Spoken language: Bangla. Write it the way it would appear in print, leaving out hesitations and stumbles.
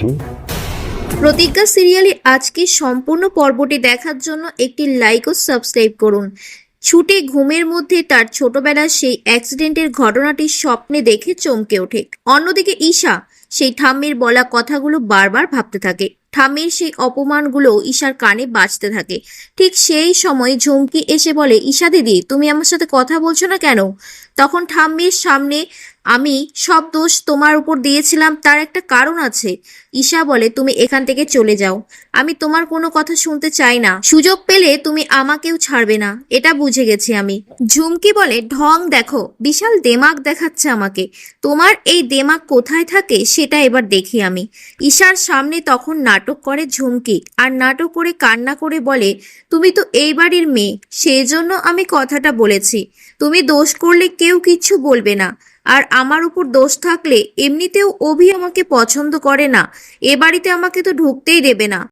কি? প্রতিজ্ঞা সিরিয়ালে আজকে সম্পূর্ণ পর্বটি দেখার জন্য একটি লাইক ও সাবস্ক্রাইব করুন। ছুটে ঘুমের মধ্যে তার ছোটবেলার সেই অ্যাক্সিডেন্টের ঘটনাটি স্বপ্নে দেখে চমকে ওঠে। অন্যদিকে ঈশা সেই ঠাম্মির বলা কথাগুলো বারবার ভাবতে থাকে। ঠাম্মির সেই অপমানগুলো ঈশার কানে বাজতে থাকে। ঠিক সেই সময় ঝুমকি এসে বলে, ঈশা দিদি, তুমি আমার সাথে কথা বলছো না কেন? তখন ঠাম্মির সামনে, আমি সব দোষ তোমার উপর দিয়েছিলাম, তার একটা কারণ আছে। ঈশা বলে, তুমি এখান থেকে চলে যাও, আমি তোমার কোনো কথা শুনতে চাই না। সুযোগ পেলে তুমি আমাকেও ছাড়বে না, এটা বুঝে গেছি আমি। ঝুমকি বলে, ঢং দেখো, বিশাল দেমাগ দেখাচ্ছে আমাকে। তোমার এই দেমাগ কোথায় থাকে সেটা এবার দেখি আমি। ঈশার সামনে তখন নাটক করে ঝুমকি, আর নাটক করে কান্না করে বলে, তুমি তো এই বাড়ির মেয়ে, সেই জন্য আমি কথাটা বলেছি। তুমি দোষ করলে কেউ কিচ্ছু বলবে না, আর আমার উপর দোষ থাকলে এমনিতেও অভি আমাকে পছন্দ করে না, এ বাড়িতে আমাকে তো ঢুকতেই দেবে না।